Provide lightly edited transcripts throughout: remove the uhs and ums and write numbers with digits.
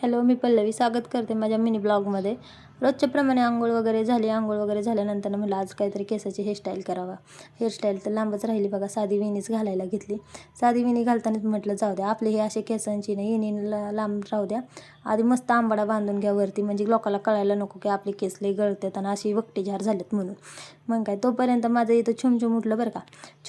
Hello, मी पल्लवी स्वागत करते माझ्या मिनी ब्लॉगमध्ये. रोजच्याप्रमाणे आंघोळ वगैरे झाल्यानंतर म्हटलं आज काहीतरी केसाची हेअरस्टाईल करावा. हेअरस्टाईल तर लांबच राहिली बघा, साधी वेणीच घालायला घेतली. साधी वेणी घालतानाच म्हटलं जाऊ द्या, आपले हे असे केसांची नाही वेणी लांब राहू द्या. आधी मस्त आंबाडा बांधून घ्या वरती, म्हणजे लोकाला कळायला नको की आपले केस लई गळतात आणि अशी वकटी झार झालेत म्हणून. मग काय तोपर्यंत माझं इथं छुमछुम उठलं बरं का.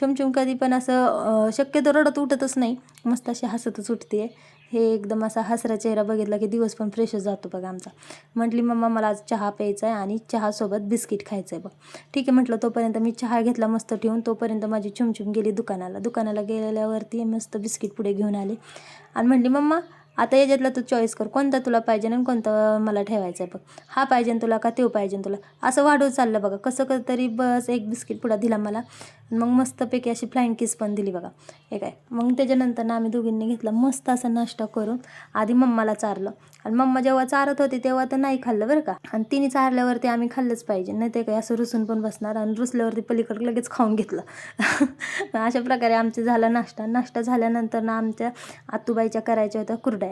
छुमछुम कधी पण असं शक्यतो रडत उठतच नाही, मस्त अशी हसतच उठते. हे एकदम असा हसरा चेहरा बघितला की दिवस पण फ्रेशच जातो बघा आमचा. म्हटली मम्मा मला आज चहा प्यायचा आहे आणि चहासोबत बिस्किट खायचं आहे बघ. ठीक आहे म्हटलं. तोपर्यंत मी चहा घेतला मस्त ठेवून. तोपर्यंत माझी छुमछुम गेली दुकानाला गेल्यावरती मस्त बिस्किट पुढे घेऊन आली आणि म्हटली मम्मा आता याच्यातला तू चॉईस कर, कोणता तुला पाहिजे आणि कोणता मला ठेवायचं आहे बघ. हा पाहिजे तुला का तो पाहिजे तुला, असं वाढवत चाललं बघा. कसं तरी बस एक बिस्किट पुढा दिला मला. मग मस्तपैकी अशी फ्लाईंग किस पण दिली बघा. हे काय मग त्याच्यानंतर ना आम्ही दोघींनी घेतला मस्त असा नाश्ता करून. आधी मम्माला चारलं आणि मम्मा जेव्हा चारत होती तेव्हा तर नाही खाल्लं बरं का. आणि तिने चारल्यावरती आम्ही खाल्लंच पाहिजे, नाही ते काय असं रुसून पण बसणार आणि रुसल्यावरती पलीकडे लगेच खाऊन घेतलं. अशा प्रकारे आमचं झाला नाश्ता झाल्यानंतर ना आमच्या आतूबाईच्या करायच्या होत्या कुरडया.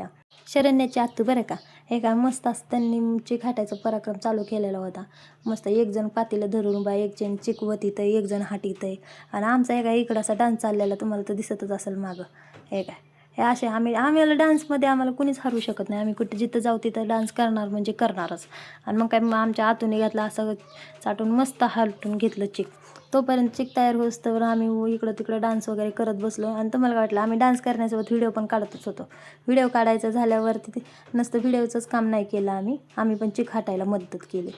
शरण्याची आतू बरं का. हे काय मस्त असं त्यांनी चिक हाटायचा पराक्रम चालू केलेला होता. मस्त एक जण पातीला धरून बा, एक जण चिकवतीत आहे, एक जण हाटीत आहे. आणि आमचा एका इकडं असा डान्स चाललेला तुम्हाला तर दिसतच असेल मागं. हे काय हे असे आम्हाला डान्समध्ये आम्हाला कुणीच हरवू शकत नाही. आम्ही कुठे जिथं जाऊ तिथं डान्स करणार म्हणजे करणारच. आणि मग काय आमच्या आतूने घातला असं चाटून मस्त हलटून घेतलं चिक. तोपर्यंत चिक तयार होईस्तोवर आम्ही इकडं तिकडं डान्स वगैरे करत बसलो. आणि तुम्हाला वाटलं आम्ही डान्स करण्यासोबत व्हिडिओ पण काढतच होतो. व्हिडिओ काढायचं झाल्यावरती ते नसतं व्हिडिओचंच काम नाही केलं आम्ही पण चिक हाटायला मदत केली.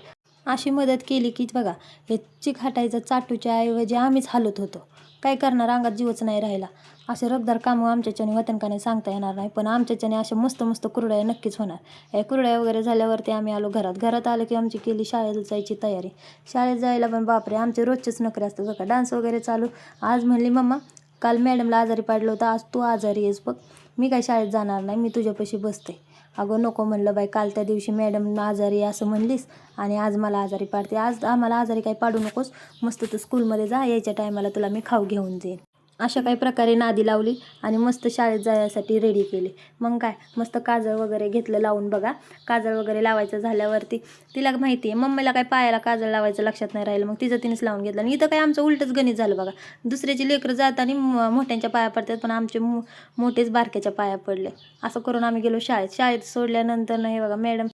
अशी मदत केली की बघा हे चिक हाटायचं चाटूच्या ऐवजी आम्हीच हालत होतो. काय करणार, अंगात जीवच नाही राहिला. असे रगदार कामं आमच्याच्याने होत्यान का नाही सांगता येणार नाही, पण आमच्याच्याने अशा मस्त कुरड्या नक्कीच होणार. हे कुरड्या वगैरे झाल्यावरती आम्ही आलो घरात आलं की आमची केली शाळेला जायची तयारी. शाळेत जायला पण बापरे आमचे रोजचेच नखरे असतात बघा. डान्स वगैरे चालू. आज म्हणली मम्मा काल मॅडमला आजारी पाडलं होतं, आज तू आजारी आहेस बघ, मी काय शाळेत जाणार नाही, मी तुझ्यापाशी बसते. अगं नको म्हणलं बाई, काल त्या दिवशी मॅडम आजारी असं म्हणलीस आणि आज मला आजारी पाडते. आज आम्हाला आजारी काही पाडू नकोस, मस्त तू स्कूलमध्ये जा, यायच्या टायमाला तुला मी खाऊ घेऊन जाईन. अशा काही प्रकारे नादी लावली आणि मस्त शाळेत जाण्यासाठी रेडी केली. मग काय मस्त काजळ वगैरे घेतलं लावून बघा. काजळ वगैरे लावायचं झाल्यावरती तिला माहिती आहे मम्मीला काय पायाला काजळ लावायचं लक्षात नाही राहिलं, मग तिनेच लावून घेतलं. आणि इथं काय आमचं उलटच गणित झालं बघा. दुसऱ्याची लेकरं जाताना मोठ्यांच्या पाया पडतात, पण आमचे मोठेच बारक्याच्या पाया पडले. असं करून आम्ही गेलो शाळेत सोडल्यानंतर नाही बघा मॅडम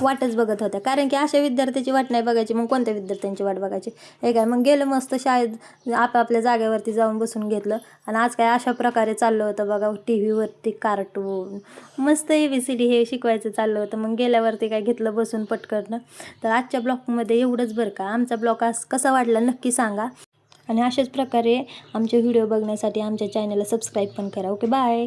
वाटच बघत होत्या, कारण की अशा विद्यार्थ्याची वाट नाही बघायची, मग कोणत्या विद्यार्थ्यांची वाट बघायची. हे काय मग गेलं मस्त शाळेत आपापल्या जागेवरती जाऊन बसून घेतलं. आणि आज काय अशा प्रकारे चाललं होतं बघा, TV वरती कार्टून मस्त ABCD हे शिकवायचं चाललं होतं. मग गेल्यावरती काय घेतलं बसून पटकन. तर आजच्या ब्लॉगमध्ये एवढंच बरं का. आमचा ब्लॉग आज कसा वाटला नक्की सांगा. आणि अशाच प्रकारे आमचे व्हिडिओ बघण्यासाठी आमच्या चॅनलला सबस्क्राईब पण करा. Okay bye.